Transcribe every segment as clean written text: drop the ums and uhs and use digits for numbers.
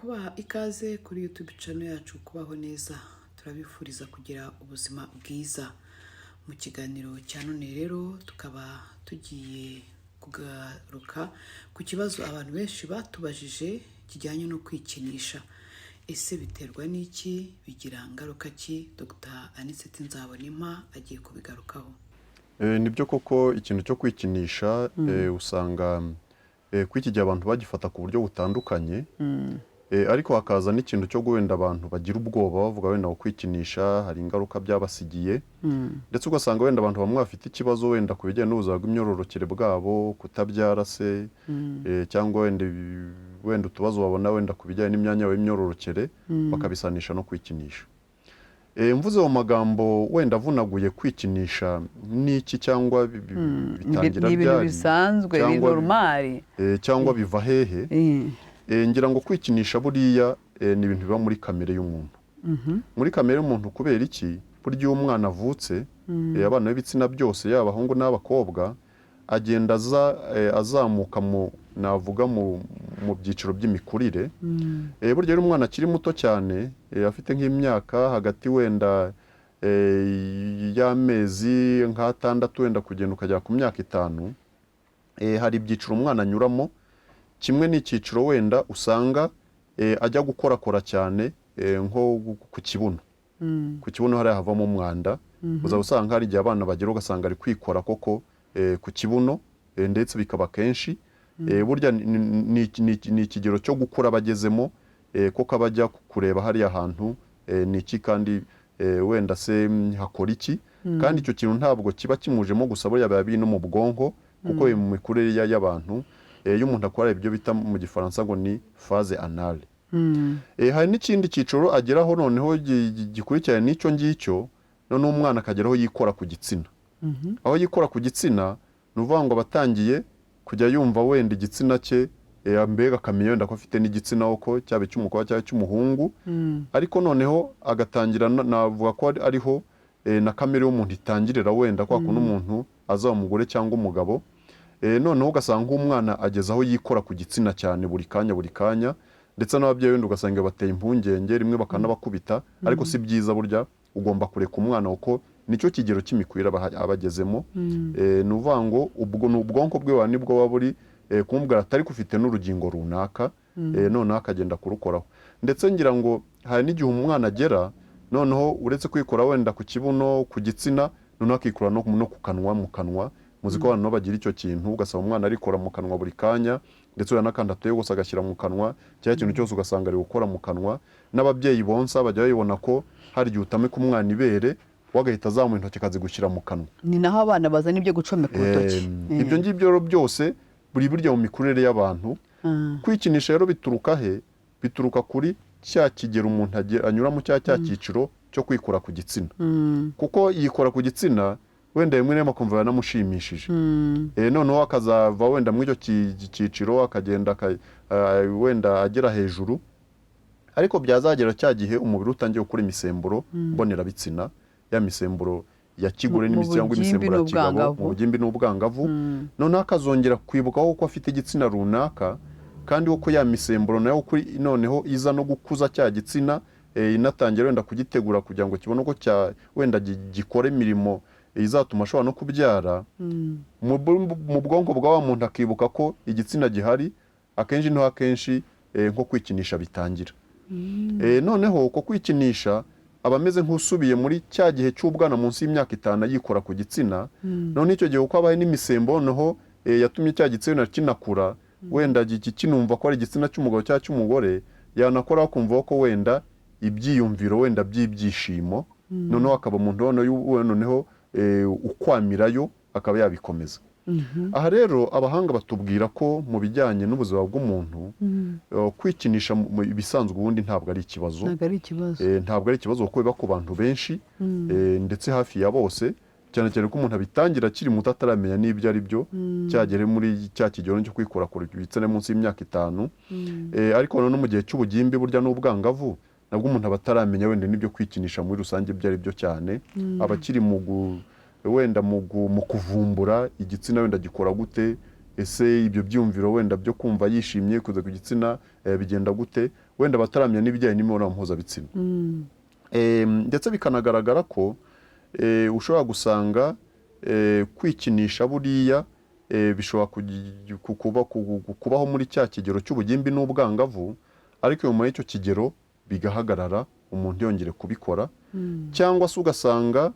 kubaha ikaze kuri YouTube channel yacu kubaho neza. Turabifuriza kugira ubuzima bwiza. Mu kiganiro cya none rero tukaba tugiye kugaruka ku kibazo abantu benshi batubajije kijyanye no kwikinisha. Ese biterwa n'iki? Bigira ngaruka ki? Dr. Anicet Nzabonimpa agiye kubigarukaho. Nibyo koko ikintu cyo kwikinisha usanga kwiki gihe abantu bagifata ku buryo butandukanye ariko hakaza n'ikintu cyo guwenda abantu bagira ubwoba bavuga wenda kwikinisha hari ingaruka byabasigiye ndetse ugasanga wenda abantu bamwe bafite ikibazo wenda ku bijyanye n'ubuzima bw'imyororokere bwabo kutabyara se cyangwa wenda utubazo babona wenda ku bijyanye n'imyanya y'imyororokere bakabisanisha no kwikinisha. Mvuze mu magambo wenda avunaguye kwikinisha n'iki cyangwa bitangira byari bisanzwe normal cyangwa biva hehe ngira ngo kwikinisha buriya ni ibintu biba muri kamere y'umuntu muri kamere y'umuntu kubera iki buryo umwana avutse abana b'ibitsina byose yaba abahungu n'abakobwa agenda azamuka navuga mu byiciro by'imikurire buryo umwana akiri muto cyane afite nk'imyaka hagati wenda y'amezi nk'atandatu wenda kugenda ukajya ku myaka 5 hari ibyiciro umwana anyuramo kimwe n'icyiciro wenda usanga ajya gukorakora cyane nko ku kibuno ku kibuno hari havamo umwanda usanga hari igihe abana bagera ugasanga ari kwikora koko ku kibuno ndetse bikaba kenshi burya ni ikigero cyo gukura bagezemo koko abajya kureba hariya hantu ni iki kandi wenda se hakora iki kandi icyo kintu ntabwo kiba kimujemo gusa burya biba no mu bwonko kuko mu mikurire y'abantu iyo umuntu akora ibyo bita mu gifaransa ngo ni phase anale hari n'ikindi cyiciro ageraho noneho gikurikirana n'icyo ngicyo none umwana akageraho yikora ku gitsina aho yikora ku gitsina nuvuga ngo batangiye kujya yumva wenda igitsina cye mbega akamenya wenda ko afite n'igitsina uko cyaba cy'umukobwa cyangwa cy'umuhungu ariko noneho agatangira navuga ko ariho na kamere y'umuntu itangirira wenda kwa kuno umuntu azaba umugore cyangwa umugabo noneho ugasanga umwana ageze aho yikora ku gitsina cyane buri kanya ndetse n'ababyeyi wenda ugasanga bateye impungenge rimwe bakanabakubita ariko si byiza burya ugomba kureka umwana uko nicyo kigero cy'imikurire abagezemo nuvuga ngo ubwo n'ubwonko bwe nibwo buba buri kumubwira atari kufite n'urugingo runaka noneho akagenda kurukoraho ndetse ngira ngo hari n'igihe umwana agera noneho uretse kwikora wenda ku kibuno ku gitsina noneho akikora no ku kanwa mu kanwa muzi ko abantu bagira icyo kintu ugasaba umwana arikora mu kanwa buri kanya ndetse uranakanda atoye gusa agashyira mu kanwa cyangwa ikintu cyose ugasanga ari gukora mu kanwa n'ababyeyi bonsa bajya babibona ko hari igihe utameka umwana ibere wagahita azamuye intoki akazigushyira mu kanwa ni naho abana bazana ibyo gucomeka urutoki ibyo ngibyo byose buri burya mu mikurire y'abantu kwikinisha rero bituruka he bituruka kuri cya kigero umuntu anyura mu cya cyiciro cyo kwikora ku gitsina kuko yikora ku gitsina wenda rimwe n'imwe akumva yanamushimishije noneho akazava wenda muri icyo cyiciro akagenda wenda agera hejuru ariko byazagera cya gihe umubiri utangiye gukora imisemburo mbonerabitsina ya misemburo ya kigore n'imitsi cyangwa imisemburo ya kigabo mu bugimbi n'ubwangavu noneho akazongera kwibukaho ko afite igitsina runaka kandi uko ya misemburo nayo noneho iza no gukuza cya gitsina inatangira wenda kugitegura kugira ngo kibone uko wenda gikore imirimo izatuma ashobora no kubyara mu bwonko bwa muntu akibuka ko igitsina gihari akenshi no akenshi nko kwikinisha bitangira noneho uko kwikinisha aba ameze nk'usubiye muri cya gihe cy'ubwana munsi y'imyaka 5 yikora ku gitsina none icyo gihe uko abaye n'imisembo noneho yatumye cya gitsina kinakura wenda kinumva ko ari igitsina cy'umugabo cyangwa cy'umugore yanakora kumva ko wenda ibyiyumviro wenda by'ibyishimo noneho akaba umuntu noneho ukwamirayo akaba yabikomeza aha rero abahanga batubwira ko mu bijyanye n'ubuzima bw'umuntu kwikinisha ibisanzwe ubundi ntabwo ari ikibazo ntabwo ari ikibazo kuko biba ku bantu benshi ndetse hafi ya bose cyane cyane ko umuntu abitangira akiri muto ataramenya n'ibyo ari byo cyagere muri cya kigero cyo kwikora ku bitsina munsi y'imyaka 5 ariko no mu gihe cy'ubugimbi burya n'ubwangavu nabwo umuntu abataramenya wenda n'ibyo kwikinisha muri rusange byari byo cyane abakiri wenda mu kuvumbura igitsina wenda gikora gute ese ibyo byumviro wenda byo kumva yishimye kuza ku gitsina bigenda gute wenda bataramenya n'ibijyanye n'imibonano mpuzabitsina. Ndetse bikanagaragara ko ushobora gusanga kwikinisha buriya bishobora kubaho muri cya kigero cy'ubugimbi n'ubwangavu, ariko nyuma y'icyo kigero bigahagarara umuntu yongere kubikora, cyangwa se ugasanga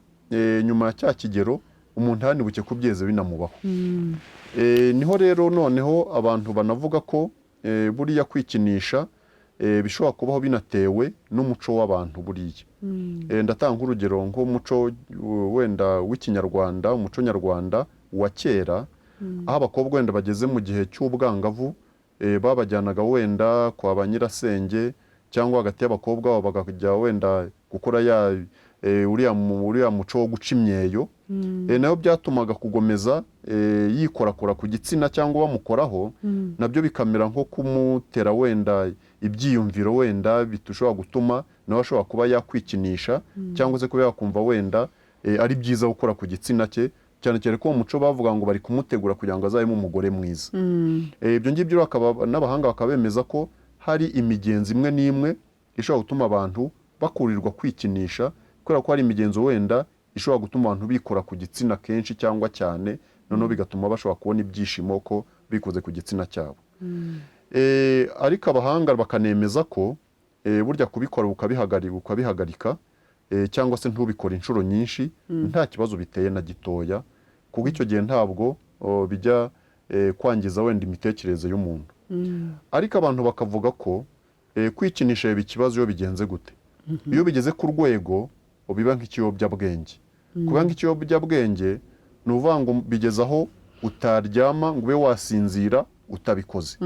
nyuma ya cya kigero umuntu hanibuke kubyeze binamubaho. Niho rero noneho abantu banavuga ko buriya kwikinisha bishobora kubaho binatewe n'umuco w'abantu buriya. Ndatanga urugero nk'umuco wenda w'ikinyarwanda, umuco nyarwanda wa kera, aho abakobwa wenda bageze mu gihe cy'ubwangavu babajyanaga wenda kwa ba nyirasenge, cyangwa hagati y'abakobwa babo bakajya wenda gukora uriya muco wo guca imyeyo. Nayo byatumaga kugomeza yikorakora ku gitsina cyangwa bamukoraho, nabyo bikamera nko kumutera wenda ibyiyumviro wenda bitushobora gutuma nawe ashobora kuba yakwikinisha, cyangwa se kuba yakumva wenda ari byiza gukora ku gitsina cye, cyane cyane ko mu muco bavuga ngo bari kumutegura kugira ngo azabemo umugore mwiza. Ibyo ngibyo n'abahanga bakaba bemeza ko hari imigenzo imwe n'imwe ishobora gutuma abantu bakurirwa kwikinisha, kubera ko hari imigenzo wenda ishobora gutuma abantu bikora ku gitsina kenshi cyangwa cyane, noneho bigatuma bashobora kubona ibyishimo ko bikoze ku gitsina cyabo. Ariko abahanga bakanemeza ko burya kubikora ukabihagarika cyangwa se ntubikore inshuro nyinshi nta kibazo biteye na gitoya, kuko icyo gihe ntabwo bijya kwangiza wenda imitekerereze y'umuntu. Ariko abantu bakavuga ko kwikinisha biba ikibazo iyo bigenze gute. Iyo bigeze ku rwego biba nk'ikiyobyabwenge. Kuba nk'ikiyobyabwenge ni ukuvuga ngo bigeze aho utaryama ngo ube wasinzira utabikoze.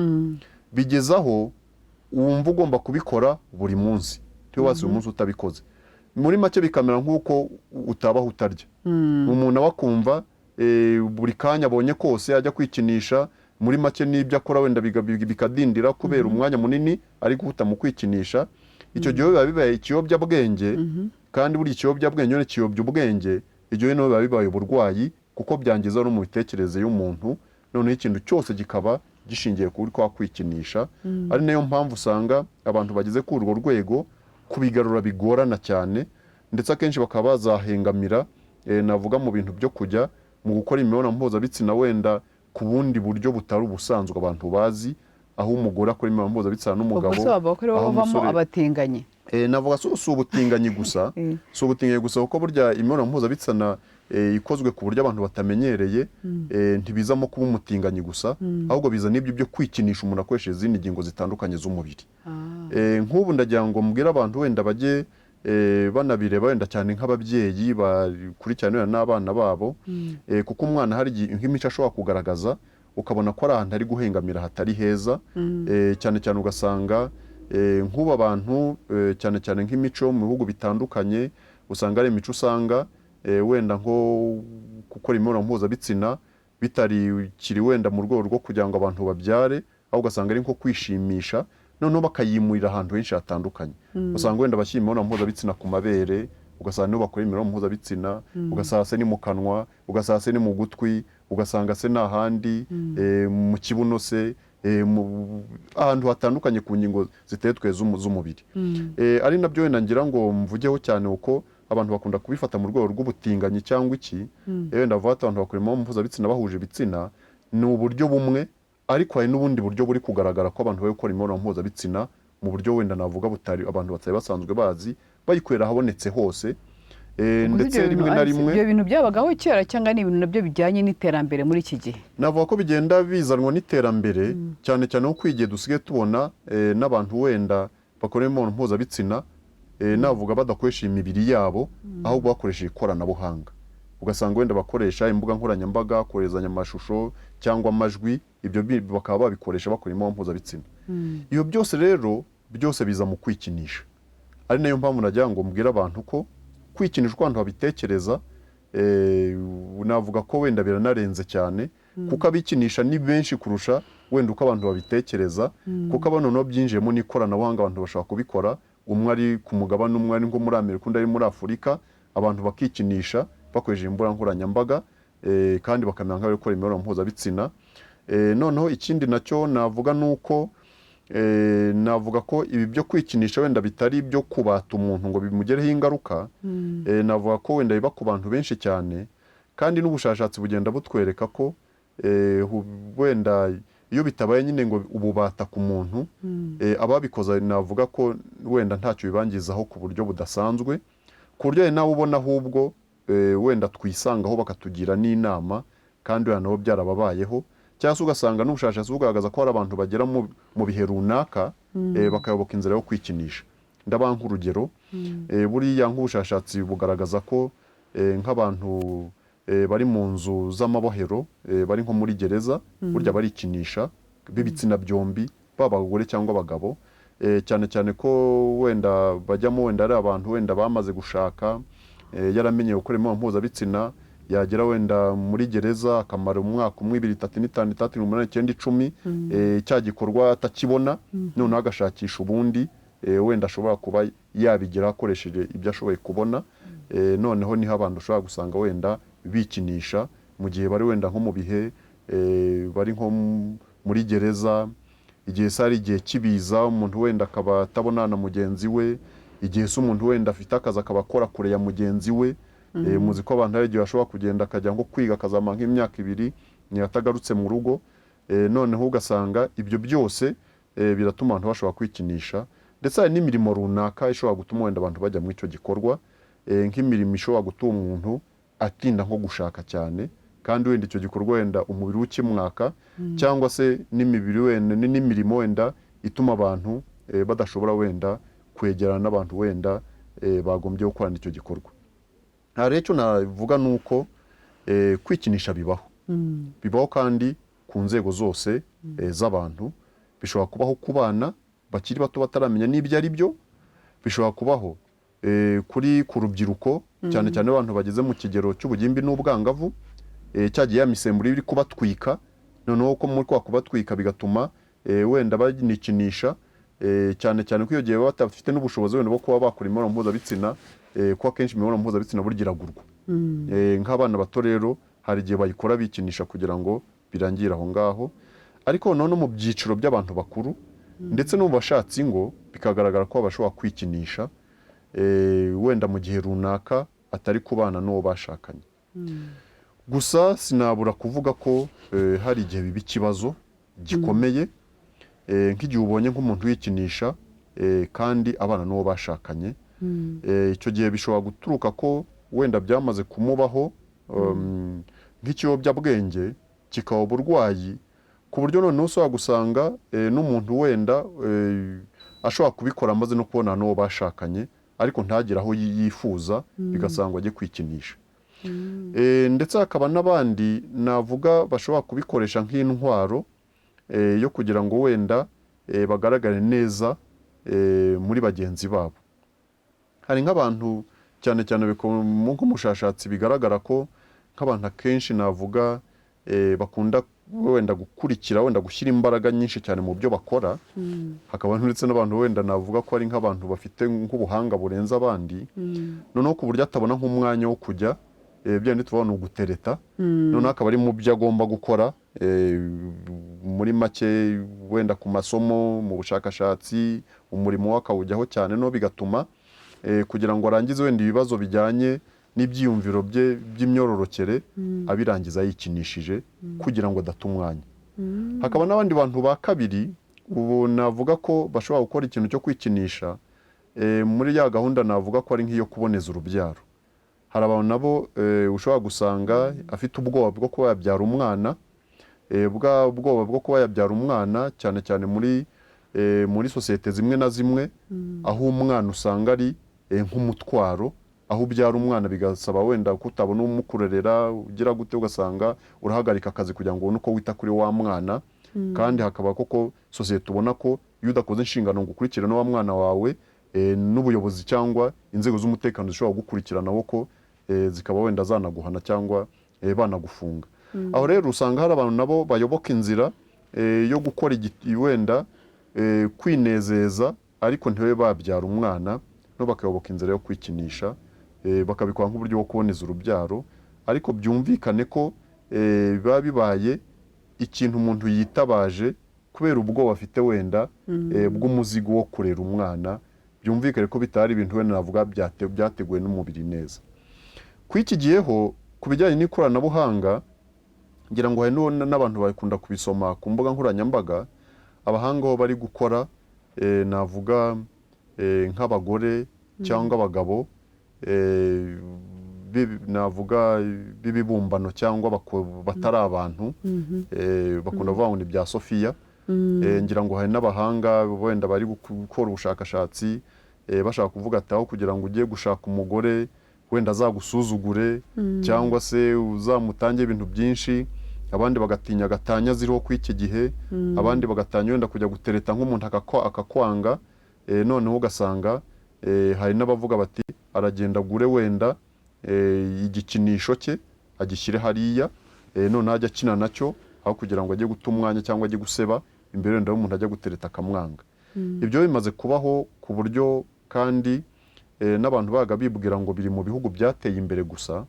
Bigeze aho wumva ugomba kubikora buri munsi, ntiwasi umunsi utabikoze. Muri make bikamera nk'uko utabaho utarya. Umuntu aba akumva buri kanya abonye kose ajya kwikinisha, muri make n'ibyo akora wenda bikadindira kubera umwanya munini ari guhuta mu kwikinisha. Icyo gihe biba bibaye ikiyobyabwenge, kandi buri ikiyobyabwenge ni kiyobya ubwenge. Ibyo rero biba bibaye uburwayi, kuko byangiza no mu mitekerereze y'umuntu, noneho ikintu cyose kikaba gishingiye kuri kwa kwikinisha. Ari nayo mpamvu usanga abantu bageze kuri urwo rwego kubigarura bigorana cyane, ndetse akenshi bakaba bazahengamira navuga mu bintu byo kujya mu gukora imibonano mpuzabitsina wenda ku bundi buryo butari ubusanzwe abantu bazi, aho umugore akora imibonano mpuzabitsina n'umugabo. Ubwo abakore bavamo abatinganyi. Navuga si ubutinganyi gusa, si ubutinganyi gusa, kuko burya imibonano mpuzabitsina ikozwe ku buryo abantu batamenyereye, ntibizamo kuba umutinganyi gusa, ahubwo biza n'ibyo byo kwikinisha umuntu akoresheje izindi ngingo zitandukanye z'umubiri. Nk'ubu ndagira ngo mbwire abantu wenda bajye banabireba wenda cyane nk'ababyeyi bakurikirana n'abana babo, kuko umwana hari nk'imico ashobora kugaragaza ukabona ko ari ahantu ari guhengamira hatari heza, cyane cyane ugasanga nk'ubu abantu cyane cyane nk'imico mu bihugu bitandukanye, usanga ari imico usanga wenda nko gukora imibonano mpuzabitsina bitarikiri wenda mu rwego rwo kugira ngo abantu babyare, aho ugasanga ari nko kwishimisha, noneho bakayimurira ahantu henshi hatandukanye. Usanga wenda bashyira imibonano mpuzabitsina ku mabere, ugasanga niho bakora imibonano mpuzabitsina, ugasanga se ni mu kanwa, ugasanga se ni mu gutwi, ugasanga se n'ahandi mu kibuno se, ahantu hatandukanye ku ngingo zitetwe z'umubiri. Ari nabyo wenda ngira ngo mvugeho cyane uko abantu bakunda kubifata mu rwego rw'ubutinganyi cyangwa iki. Wenda bavuga abantu bakora imibonano mpuzabitsina bahuje ibitsina, ni uburyo bumwe, ariko hari n'ubundi buryo buri kugaragara ko abantu bari gukora imibonano mpuzabitsina mu buryo wenda navuga butari abantu batari basanzwe bazi, bayikorera ahabonetse hose. Ndetse rimwe na rimwe ibyo bintu byabagaho kera, cyangwa ni ibintu nabyo bijyanye n'iterambere muri iki gihe? Navuga ko bigenda bizanwa n'iterambere, cyane cyane nko kwigiye dusigaye tubona n'abantu wenda bakora imibonano mpuzabitsina navuga badakoresha imibiri yabo, ahubwo bakoresha ikoranabuhanga. Ugasanga wenda bakoresha imbuga nkoranyambaga, koherezanya amashusho cyangwa amajwi, ibyo bakaba babikoresha bakora imibonano mpuzabitsina. Iyo byose rero byose biza mu kwikinisha. Ari nayo mpamvu nagira ngo mbwire abantu ko kwikinisha uko abantu babitekereza, navuga ko wenda biranarenze cyane, kuko abikinisha ni benshi kurusha wenda uko abantu babitekereza, kuko abantu no byinjiyemo n'ikoranabuhanga, abantu bashobora kubikora, umwe ari ku mugabane umwe ari nko muri Amerika undi ari muri Afurika, abantu bakikinisha bakoresheje imbuga nkoranyambaga, kandi bakamenya nk'abari gukora imibonano mpuzabitsina. Noneho ikindi nacyo navuga nuko navuga ko ibi byo kwikinisha wenda bitari ibyo kubata umuntu ngo bimugereho ingaruka. Navuga ko wenda biba ku bantu benshi cyane, kandi n'ubushakashatsi bugenda butwereka ko wenda iyo bitabaye nyine ngo ububata ku muntu, ababikoze navuga ko wenda ntacyo bibangizaho ku buryo budasanzwe, ku buryo nawe ubona ahubwo wenda twisangaho bakatugira n'inama, kandi wenda nabo byarababayeho, cyangwa se ugasanga n'ubushakashatsi bugaragaza ko hari abantu bagera mu bihe runaka bakayoboka inzira yo kwikinisha. Ndabaha nk'urugero, buriya nk'ubushakashatsi bugaragaza ko nk'abantu bari mu nzu z'amabohero, bari nko muri gereza, burya barikinisha b'ibitsina byombi, baba abagore cyangwa abagabo, cyane cyane ko wenda bajyamo wenda ari abantu wenda bamaze gushaka, yaramenyeye gukora imibonano mpuzabitsina, yagera wenda muri gereza akamara umwaka umwe, 2, 3, 5, 6, 8, 9, 10, cya gikorwa atakibona, noneho agashakisha ubundi wenda ashobora kuba yabigira akoresheje ibyo ashoboye kubona. Noneho niho abantu ushobora gusanga wenda bikinisha mu gihe bari wenda nko mu bihe bari nko muri gereza, igihe sari igihe kibiza, umuntu wenda akaba atabona na mugenzi we, igihe se umuntu wenda afite akazi akaba akora kure ya mugenzi we. Muzi ko abantu hari igihe bashobora kugenda akajya nko kwiga akazamara nk'imyaka 2 ntiyatagarutse mu rugo, noneho ugasanga ibyo byose biratuma abantu bashobora kwikinisha. Ndetse hari n'imirimo runaka ishobora gutuma wenda abantu bajya muri icyo gikorwa, nk'imirimo ishobora gutuma umuntu atinda nko gushaka cyane, kandi wenda icyo gikorwa wenda umubiri ukimwaka, cyangwa se n'imirimo wenda ituma abantu badashobora wenda kwegerana n'abantu wenda bagombye gukorana icyo gikorwa. Rero icyo navuga ni uko kwikinisha bibaho kandi ku nzego zose z'abantu. Bishobora kubaho ku bana bakiri bato bataramenya n'ibyo ari byo, bishobora kubaho ku rubyiruko, cyane cyane abantu bageze mu kigero cy'ubugimbi n'ubwangavu, cyagiye ya misemburo iri kubatwika, noneho ko muri kwa kubatwika bigatuma wenda banikinisha, cyane cyane ko iyo gihe baba batafite n'ubushobozi wenda bwo kuba bakora imibonano mpuzabitsina, kuko akenshi imibonano mpuzabitsina burya iragurwa. Nk'abana bato rero hari igihe bayikora bikinisha kugira ngo birangire aho ngaho. Ariko noneho mu byiciro by'abantu bakuru ndetse no mu bashatse ingo bikagaragara ko bashobora kwikinisha wenda mu gihe runaka atari kubana n'uwo bashakanye. Gusa sinabura kuvuga ko hari igihe biba ikibazo gikomeye, nk'igihe ubonye nk'umuntu wikinisha kandi abana n'uwo bashakanye. Icyo gihe bishobora guturuka ko wenda byamaze kumubaho nk'ikiyobyabwenge, kikaba uburwayi, ku buryo noneho ushobora gusanga n'umuntu wenda ashobora kubikora amaze no kubona n'uwo bashakanye, ariko ntagire aho yifuza, bigasanga ajye kwikinisha. Ndetse hakaba n'abandi navuga bashobora kubikoresha nk'intwaro yo kugira ngo wenda bagaragare neza muri bagenzi babo. Hari nk'abantu cyane cyane nk'umushakashatsi bigaragara ko nk'abantu akenshi navuga bakunda wenda gukurikira, wenda gushyira imbaraga nyinshi cyane mu byo bakora. Hakaba ndetse n'abantu wenda navuga ko ari nk'abantu bafite nk'ubuhanga burenze abandi, noneho ku buryo atabona nk'umwanya wo kujya byandi tubona ugutereta, noneho akaba ari mu byo agomba gukora, muri make wenda ku masomo, mu bushakashatsi, umurimo we akawujyaho cyane, no bigatuma kugira ngo arangize wenda ibibazo bijyanye n'ibyiyumviro bye by'imyororokere abirangiza yikinishije kugira ngo adata umwanya. Hakaba n'abandi bantu ba kabiri ubu navuga ko bashobora gukora ikintu cyo kwikinisha muri ya gahunda navuga ko ari nk'iyo kuboneza urubyaro. Hari abantu nabo ushobora gusanga afite ubwoba bwo kuba yabyara umwana, ubwoba bwo kuba yabyara umwana cyane cyane muri sosiyete zimwe na zimwe, aho umwana usanga ari nk'umutwaro, aho ubyara umwana bigasaba wenda kutabona umukurerera, ugira gute ugasanga urahagarika akazi kugira ngo ubone uko wita kuri wa mwana. Kandi hakaba koko sosiyete ubona ko iyo udakoze inshingano ngo ukurikirane wa mwana wawe, n'ubuyobozi cyangwa inzego z'umutekano zishobora gukurikirana ko zikaba wenda zanaguhana cyangwa banagufunga. Aho rero usanga hari abantu nabo bayoboka inzira yo gukora wenda kwinezeza, ariko ntibabe babyara umwana, no bakayoboka inzira yo kwikinisha, bakabikora nk'uburyo bwo kuboneza urubyaro, ariko byumvikane ko biba bibaye ikintu umuntu yitabaje kubera ubwoba afite wenda bw'umuzigo wo kurera umwana, byumvikane ko bitari ibintu wenda navuga byateguwe n'umubiri neza. Kwikigiyeho ku bijyanye n'ikoranabuhanga, ngira ngo hari n'abantu bakunda kubisoma ku mbuga nkoranyambaga, abahanga ho bari gukora navuga nk'abagore cyangwa abagabo navuga b'ibibumbano cyangwa batari abantu, bakunda kuvuga ngo ni bya Sofiya. Ngira ngo hari n'abahanga wenda bari gukora ubushakashatsi bashaka kuvuga ati aho kugira ngo ugiye gushaka umugore wenda azagusuzugure cyangwa se uzamutange ibintu byinshi, abandi bagatinya gatanya ziriho kw'iki gihe, abandi bagatanya wenda kujya gutereta nk'umuntu akakwanga, noneho ugasanga hari n'abavuga bati aragenda agure wenda igikinisho cye agishyire hariya, none ajya akina nacyo aho kugira ngo ajye guta umwanya cyangwa ajye guseba imbere wenda y'umuntu ajya gutereta akamwanga. Ibyo bimaze kubaho ku buryo kandi n'abantu baga bibwira ngo biri mu bihugu byateye imbere gusa,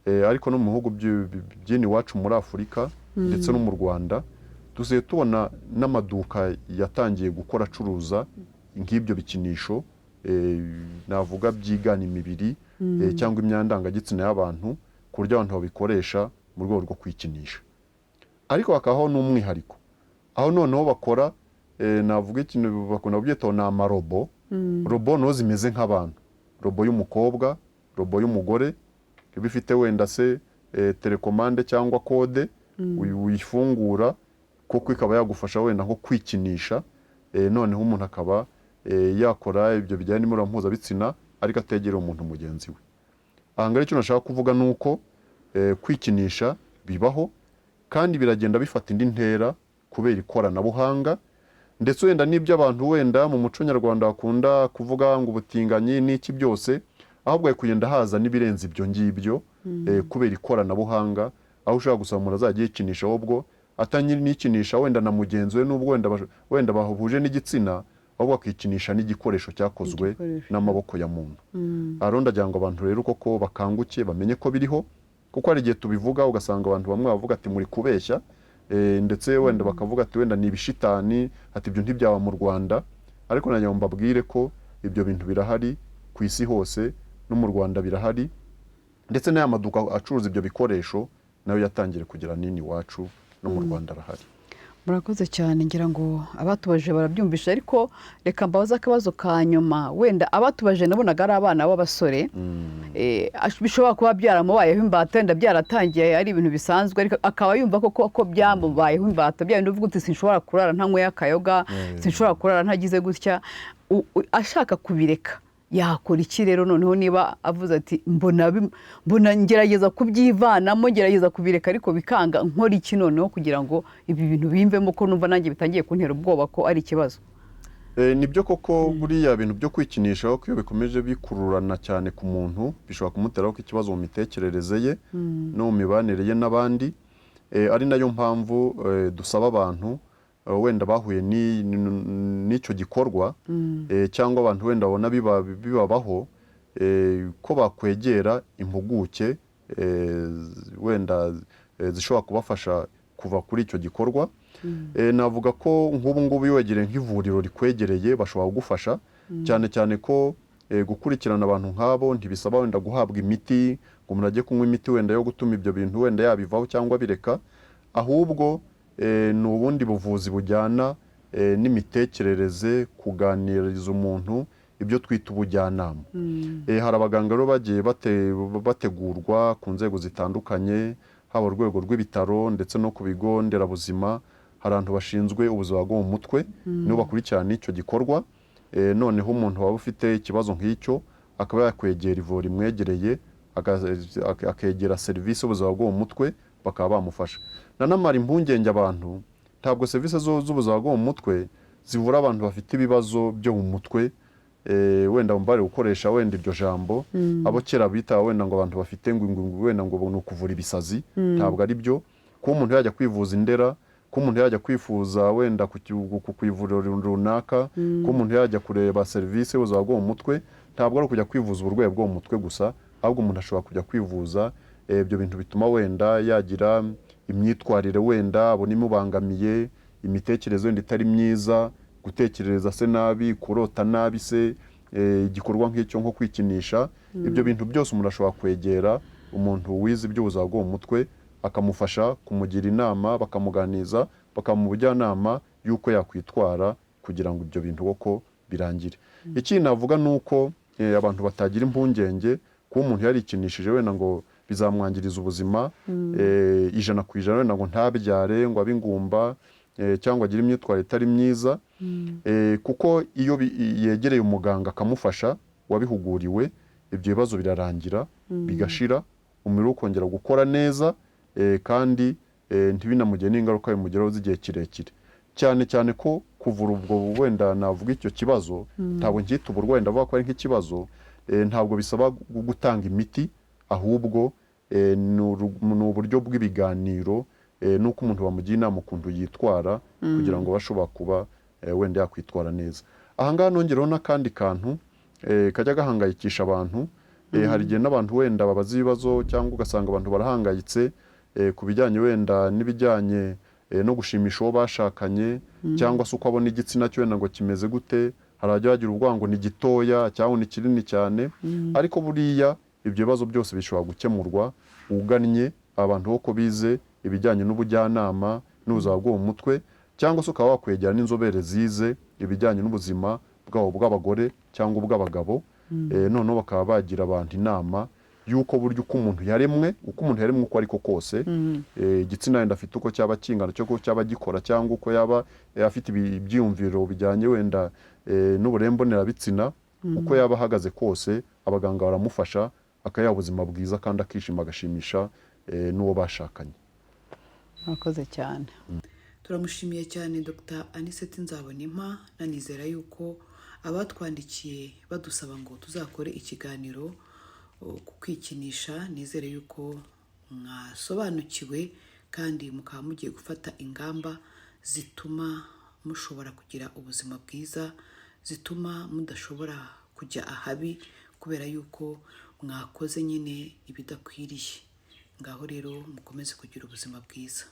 ariko no mu bihugu by'ini wacu muri Afurika ndetse no mu Rwanda tuziye tubona n'amaduka yatangiye gukora acuruza nk'ibyo bikinisho navuga byigana imibiri cyangwa imyandangagitsina y'abantu ku buryo abantu babikoresha mu rwego rwo kwikinisha. Ariko hakabaho n'umwihariko aho noneho bakora navuga ikintu bakunda kubyitaho ni amarobo. Robo no zimeze nk'abantu, robo y'umukobwa, robo y'umugore, bifite wenda se telekomande cyangwa kode uyifungura kuko ikaba yagufasha wenda nko kwikinisha, noneho umuntu akaba yakora ibyo bijyanye n'imibonano mpuzabitsina ariko ategera umuntu mugenzi we. Ahangara icyo nashaka kuvuga nuko kwikinisha bibaho kandi biragenda bifata indi ntera kubera ikoranabuhanga, ndetse wenda n'ibyo abantu wenda mu muco nyarwanda bakunda kuvuga ngo ubutinganyi n'iki byose, ahubwo ari kugenda haza n'ibirenze ibyo ngibyo kubera ikoranabuhanga, aho ushaka gusaba umuntu azajya yikinisha ahubwo atanikinisha wenda na mugenzi we n'ubwo wenda bahuje n'igitsina, ahubwo akikinisha n'igikoresho cyakozwe n'amaboko ya muntu. Aho ndagira ngo abantu rero koko bakanguke bamenye ko biriho, kuko hari igihe tubivuga ugasanga abantu bamwe bavuga ati muri kubeshya, ndetse wenda bakavuga ati wenda ni ibishitani, ati ibyo ntibyaba mu Rwanda. Ariko nagira ngo mbabwire ko ibyo bintu birahari ku isi hose, no mu Rwanda birahari, ndetse n'aya maduka acuruza ibyo bikoresho nayo yatangire kugira nini wacu no mu Rwanda arahari. Murakoze cyane, ngira ngo abatubaje barabyumvisha, ariko reka mbabaza akabazo ka nyuma. Wenda abatubaje nabonaga ari abana b'abasore, bishobora kuba byaramubayeho imbata, wenda byaratangiye ari ibintu bisanzwe, ariko akaba yumva ko byamubayeho imbata, bya bintu uvuga uti sinshobora kurara ntanyweye akayoga, sinshobora kurara ntagize gutya, ashaka kubireka yakora iki rero? Noneho niba avuze ati mbona ngerageza kubyivanamo, ngerageza kubireka ariko bikanga, nkora iki noneho kugira ngo ibi bintu bimvemo, ko numva nanjye bitangiye kuntera ubwoba ko ari ikibazo? Nibyo koko buriya bintu byo kwikinisha ko iyo bikomeje bikururana cyane ku muntu bishobora kumuteraho ikibazo mu mitekerereze ye no mu mibanire ye n'abandi, ari nayo mpamvu dusaba abantu wenda bahuye n'icyo gikorwa cyangwa abantu wenda babona bibabaho, ko bakwegera impuguke wenda zishobora kubafasha kuva kuri icyo gikorwa. Navuga ko nk'ubu ngubu iyo wegereye nk'ivuriro rikwegereye bashobora kugufasha, cyane cyane ko gukurikirana abantu nk'abo ntibisaba wenda guhabwa imiti ngo umuntu ajye kunywa imiti wenda yo gutuma ibyo bintu wenda yabivaho cyangwa bireka, ahubwo ni ubundi buvuzi bujyana n'imitekerereze, kuganiriza umuntu, ibyo twita ubujyanama. Hari abaganga rero bagiye bategurwa ku nzego zitandukanye, haba urwego rw'ibitaro ndetse no ku bigo nderabuzima, hari abantu bashinzwe ubuzima bwo mu mutwe nibo bakurikirana icyo gikorwa. Noneho umuntu waba ufite ikibazo nk'icyo akaba yakwegera ivuriro rimwegereye, akegera serivisi y'ubuzima bwo mu mutwe, bakaba bamufasha. Nanamara impungenge abantu, ntabwo serivisi z'ubuzima bwo mu mutwe zivura abantu bafite ibibazo byo mu mutwe, wenda mbare gukoresha wenda iryo jambo abo kera bita wenda ngo abantu bafite wenda ngo ni ukuvura ibisazi, ntabwo ari byo. Ko umuntu yajya kwivuza Indera, ko umuntu yajya kwifuza wenda ku ivuriro runaka, ko umuntu yajya kureba serivisi y'ubuzima bwo mu mutwe, ntabwo ari kujya kwivuza uburwayi bwo mu mutwe gusa, ahubwo umuntu ashobora kujya kwivuza ibyo bintu bituma wenda yagira imyitwarire wenda abona imubangamiye, imitekerereze wenda itari myiza, gutekereza se nabi, kurota nabi se, igikorwa nk'icyo nko kwikinisha, ibyo bintu byose umuntu ashobora kwegera umuntu wize iby'ubuzima bwo mu mutwe akamufasha, kumugira inama, bakamuganiza, bakamuha ubujyanama y'uko yakwitwara kugira ngo ibyo bintu koko birangire. Ikindi navuga ni uko abantu batagira impungenge kuba umuntu yarikinishije wenda ngo bizamwangiriza ubuzima 100% wenda ngo ntabyare, ngo abe ingumba cyangwa agire imyitwarire itari myiza, kuko iyo yegereye umuganga akamufasha wabihuguriwe, ibyo bibazo birarangira bigashira, umubiri ukongera gukora neza, kandi ntibinamugire n'ingaruka bimugeraho z'igihe kirekire. Cyane cyane ko kuvura ubwo wenda navuga icyo kibazo, ntabwo nkita uburwayi, ndavuga ko ari nk'ikibazo, ntabwo bisaba gutanga imiti, ahubwo ni uburyo bw'ibiganiro, nuko umuntu bamugira inama ukuntu yitwara kugira ngo bashobora kuba wenda yakwitwara neza. Ahangaha nongeraho n'akandi kantu kajya gahangayikisha abantu. Hari igihe n'abantu wenda babaza ibibazo cyangwa ugasanga abantu barahangayitse ku bijyanye wenda n'ibijyanye no gushimisha uwo bashakanye, cyangwa se uko abona igitsina cyo wenda ngo kimeze gute, hari abajya bagira ubwoba ngo ni gitoya cyangwa ni kinini cyane, ariko buriya ibyo bibazo byose bishobora gukemurwa ugannye abantu boko bize ibijyanye n'ubujyanama n'ubuzima bwo mu mutwe, cyangwa se ukaba wakwegera n'inzobere zize ibijyanye n'ubuzima bwabo bw'abagore cyangwa ubw'abagabo, noneho bakaba bagira abantu inama y'uko buryo uko umuntu yaremwe uko ariko kose, igitsina wenda afite uko cyaba kingana, cyo cyaba gikora, cyangwa uko yaba afite ibyiyumviro bijyanye wenda n'uburembonerabitsina, uko yaba ahagaze kose, abaganga baramufasha akayaha ubuzima bwiza kandi akishima agashimisha n'uwo bashakanye. Murakoze cyane. Turamushimiye cyane Dr. Anicet Nzabonimpa, nanizera yuko abatwandikiye badusaba ngo tuzakore ikiganiro ku kwikinisha, nizere yuko mwasobanukiwe kandi mukaba mugiye gufata ingamba zituma mushobora kugira ubuzima bwiza, zituma mudashobora kujya ahabi kubera yuko mwakoze nyine ibidakwiriye. Ngaho rero mukomeze kugira ubuzima bwiza.